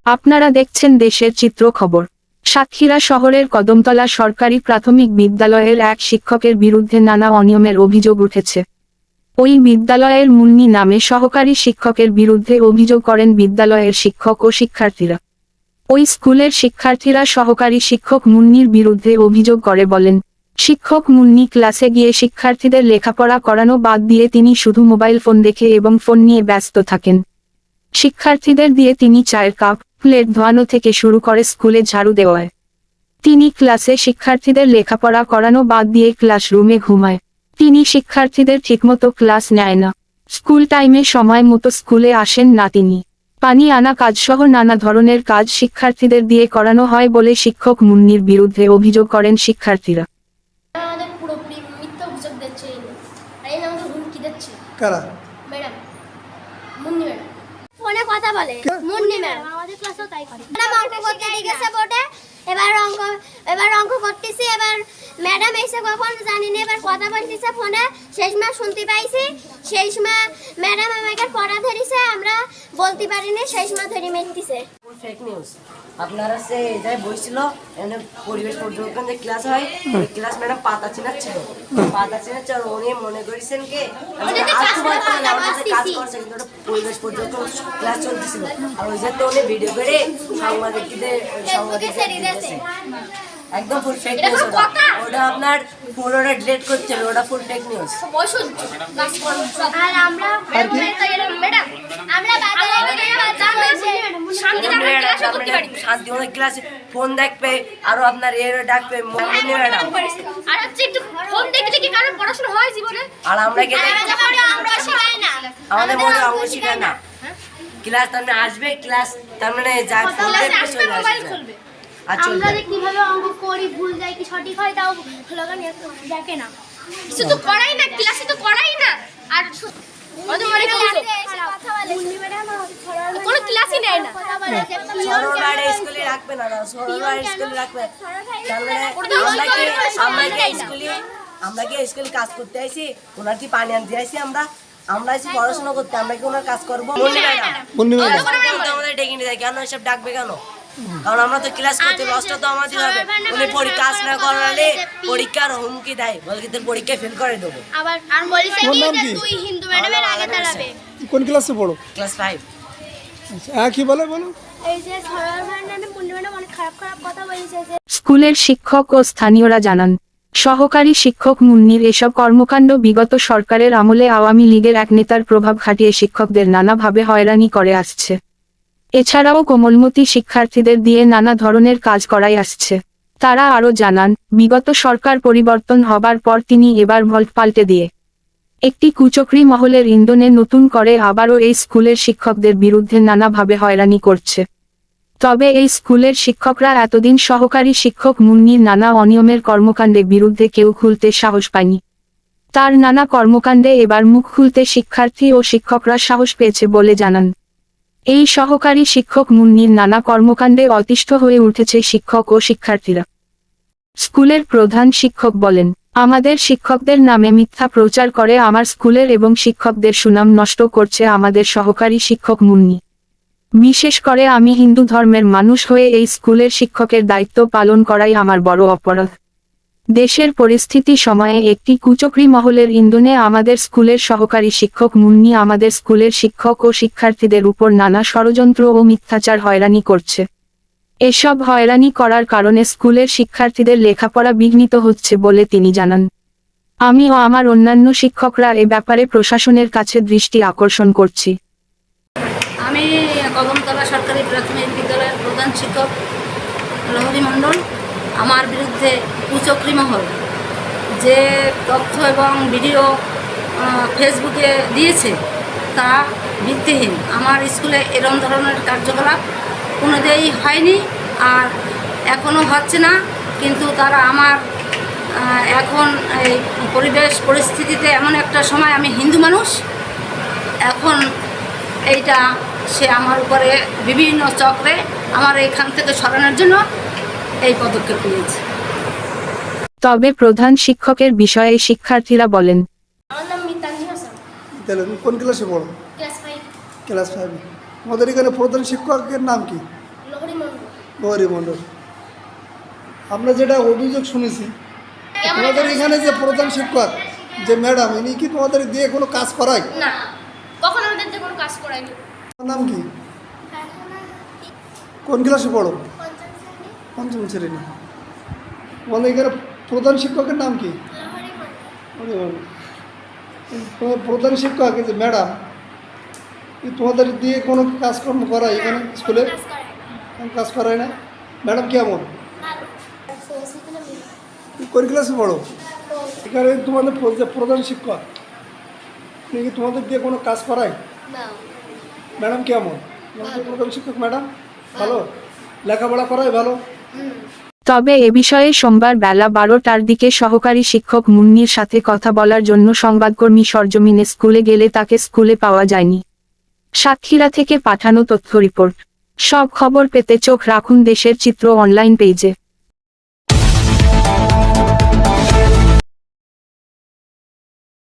আপনারা দেখছেন দেশের চিত্র খবর। সাতক্ষীরা শহরের কদমতলা সরকারি প্রাথমিক বিদ্যালয়ের এক শিক্ষকের বিরুদ্ধে নানা অনিয়মের অভিযোগ উঠেছে। ওই বিদ্যালয়ের মুন্নি নামে সহকারী শিক্ষকের বিরুদ্ধে অভিযোগ করেন বিদ্যালয়ের শিক্ষক ও শিক্ষার্থীরা। ওই স্কুলের শিক্ষার্থীরা সহকারী শিক্ষক মুন্নির বিরুদ্ধে অভিযোগ করে বলেন, শিক্ষক মুন্নি ক্লাসে গিয়ে শিক্ষার্থীদের লেখাপড়া করানো বাদ দিয়ে তিনি শুধু মোবাইল ফোন দেখে এবং ফোন নিয়ে ব্যস্ত থাকেন। শিক্ষার্থীদের দিয়ে তিনি চায়ের কাপ, প্লেট ধোয়ানো থেকে শুরু করে স্কুলে ঝাড়ু দেওয়ায়। তিনি ক্লাসে শিক্ষার্থীদের লেখাপড়া করানো বাদ দিয়ে ক্লাসরুমে ঘুমায়। তিনি শিক্ষার্থীদের ঠিকমতো ক্লাস নেয় না। স্কুল টাইমে সময় মতো স্কুলে আসেন না তিনি। পানি আনা কাজসহ নানা ধরনের কাজ শিক্ষার্থীদের দিয়ে করানো হয় বলে শিক্ষক মুন্নির বিরুদ্ধে অভিযোগ করেন শিক্ষার্থীরা। আমাদের পুরোপুরি মিথ্যা অভিযোগ দিচ্ছে। এই আমাদের হুমকি দিচ্ছে। কারা? ম্যাডাম, মুন্নি ম্যাডাম ফোনে কথা বলে। মুন্নি ম্যাডাম আমাদের ক্লাসেও তাই করে। ম্যাডাম অঙ্ক করতে দিয়ে গেছে বোর্ডে, এবার অঙ্ক করতেছি, এবার ম্যাডাম এসে কখন জানি না, এবার কথা বলতেছে ফোনে। সেই সময় শুনতে পাইছি, সেই সময় ম্যাডাম আমাকে পড়া ধরিছে, আমরা বলতে পারিনি, সেই সময় ধরে মেরতেছে। Fake news. আপনারা সে এটাই বইছিল এখানে পরিবেশ পর্যবেক্ষণ যে ক্লাস হয়, ওই ক্লাস ম্যাডাম পাতা চিনাচ্ছিল। পাতা চিনাচ্ছে আর উনি মনে করেছেন কি কাজ করছে, কিন্তু ওটা পরিবেশ পর্যবেক্ষণ ক্লাস চলতেছিল। আর ওই যে তো উনি ভিডিও করে সাংবাদিকদের একদম ফুল ফেক নিউজ। ওটা আপনার পুরোটা ডিলিট করতে হবে, ওটা ফুল ফেক নিউজ। আর আমরা ম্যাডাম শান্তি মতো ক্লাসে ফোন দেখবে, আরো আপনার এর ডাকবে ম্যাডাম। আর হচ্ছে একটু ফোন দেখে কি কারণ পড়াশোনা হয় জীবনে? আর আমরা কি আমাদের মনে অঙ্ক শিখায় না। ক্লাস তার মানে আসবে, ক্লাস তার মানে যা ফোন দেখবে চলে আসবে। আমরা যে কিভাবে অঙ্ক করি, ভুল যায় কি সঠিক হয় তাও লোকাল দেখে না। কিছু তো করাই না, ক্লাসে তো করাই না। আর কোনো ক্লাসই নেয় না। সরলবাড়ি স্কুলে রাখবে না, সরলবাড়ি স্কুলে রাখবে। আমরা কি স্কুলে কাজ করতে আইছি? ওনার কি পানি আনতে আইছি? আমরা আইছি পড়াশোনা করতে, আমরা কি ওনার কাজ করবো? আমাদের ডেকে নিয়ে যায় কেন? এসব ডাকবে কেন? কারণ আমরা তো ক্লাস করতে, লসটা তো আমাদের হবে। উনি পরীক্ষা না করালে পরীক্ষার হুমকি দেয়, বলকি তোর পরীক্ষায় ফেল করে দেবো। আবার আর বলিছে কি যে তুই হিন্দু ম্যাডামের আগে দাঁড়াবে। কোন ক্লাসে পড়ো? ক্লাস 5। আচ্ছা, কি বলো? এই যে সরল ম্যাডাম, মুন্নি ম্যাডাম অনেক খারাপ কথা বলেছে। যে স্কুলের শিক্ষক ও স্থানীয়রা জানান, সহকারী শিক্ষক মুন্নির এসব কর্মকাণ্ড বিগত সরকারের আমলে আওয়ামী লীগের এক নেতার প্রভাব খাটিয়ে শিক্ষকদের নানাভাবে হয়রানি করে আসছে। এছাড়াও কোমলমতি শিক্ষার্থীদের দিয়ে নানা ধরনের কাজ করাই আসছে। তারা আরও জানান, বিগত সরকার পরিবর্তন হবার পর তিনি এবার ভল্ট পাল্টে দিয়ে একটি কুচক্রী মহলের ইন্ধনে নতুন করে আবারও এই স্কুলের শিক্ষকদের বিরুদ্ধে নানাভাবে হয়রানি করছে। তবে এই স্কুলের শিক্ষকরা এতদিন সহকারী শিক্ষক মুন্নির নানা অনিয়মের কর্মকাণ্ডে বিরুদ্ধে কেউ খুলতে সাহস পায়নি। তার নানা কর্মকাণ্ডে এবার মুখ খুলতে শিক্ষার্থী ও শিক্ষকরা সাহস পেয়েছে বলে জানান। এই সহকারী শিক্ষক মুন্নির নানা কর্মকাণ্ডে অতিষ্ঠ হয়ে উঠেছে শিক্ষক ও শিক্ষার্থীরা। স্কুলের প্রধান শিক্ষক বলেন, আমাদের শিক্ষকদের নামে মিথ্যা প্রচার করে আমার স্কুলের এবং শিক্ষকদের সুনাম নষ্ট করছে আমাদের সহকারী শিক্ষক মুন্নি। বিশেষ করে আমি হিন্দু ধর্মের মানুষ হয়ে এই স্কুলের শিক্ষকের দায়িত্ব পালন করাই আমার বড় অপরাধ। দেশের পরিস্থিতি সময়ে একটি কুচক্রী মহলের ইন্ধনে আমাদের স্কুলের সহকারী শিক্ষক মুন্নি আমাদের স্কুলের শিক্ষক ও শিক্ষার্থীদের উপর নানা ষড়যন্ত্র ও মিথ্যাচার হয়রানি করছে। এসব হয়রানি করার কারণে স্কুলের শিক্ষার্থীদের লেখাপড়া বিঘ্নিত হচ্ছে বলে তিনি জানান। আমি ও আমার অন্যান্য শিক্ষকরা এ ব্যাপারে প্রশাসনের কাছে দৃষ্টি আকর্ষণ করছি। আমি কদমতলা সরকারি প্রাথমিক বিদ্যালয়ের প্রধান শিক্ষক লহরী মণ্ডল। আমার বিরুদ্ধে কুচক্রী মহল যে তথ্য এবং ভিডিও ফেসবুকে দিয়েছে তা ভিত্তিহীন। আমার স্কুলে এরকম ধরনের কার্যকলাপ কোনোদিনই হয়নি, আর এখনও হচ্ছে না। কিন্তু তারা আমার এখন এই পরিবেশ পরিস্থিতিতে এমন একটা সময়, আমি হিন্দু মানুষ, এখন এইটা সে আমার উপরে বিভিন্ন চক্রে আমার এইখান থেকে সরানোর জন্য এই পদক্ষেপ নিয়েছে। তবে প্রধান শিক্ষকের বিষয়ে শিক্ষার্থীরা বলেন, আমার নাম মিতাঞ্জি হাসান। তাহলে কোন ক্লাসে পড়ো? ক্লাস 5। ক্লাস 5। আমাদের এখানে প্রধান শিক্ষকের নাম কি? হরিমণ্ডল, আমরা যেটা অভিযোগ শুনেছি, তোমাদের এখানে যে প্রধান শিক্ষক যে ম্যাডাম, ইনি কি তোমাদের দিয়ে কোনো কাজ করায়? না, কখন আমাদের দিয়ে কোনো কাজ করায়নি। তোমার নাম কি? কোন ক্লাসে পড়ো? পঞ্চম শ্রেণী। তোমাদের এখানে প্রধান শিক্ষকের নাম কি? হরিমণ্ডল। তোমার প্রধান শিক্ষক এই যে ম্যাডাম, তোমাদের দিয়ে কোনো কাজকর্ম করায় এখানে স্কুলে? কোনো কাজ করায় না। ম্যাডাম কেমন? কোন ক্লাসে পড়ো? এখানে তোমাদের যে প্রধান শিক্ষক, উনি কি তোমাদের দিয়ে কোনো কাজ করায়? ম্যাডাম কেমন? তোমাদের প্রধান শিক্ষক ম্যাডাম ভালো, লেখাপড়া করায় ভালো? তবে এ বিষয়ে সোমবার বেলা 12টার দিকে সহকারী শিক্ষক মুন্নির সাথে কথা বলার জন্য সংবাদকর্মী সরজমিনে স্কুলে গেলে তাকে স্কুলে পাওয়া যায়নি। সাতক্ষীরা থেকে পাঠানো তথ্য রিপোর্ট। সব খবর পেতে চোখ রাখুন দেশের চিত্র অনলাইন পেজে।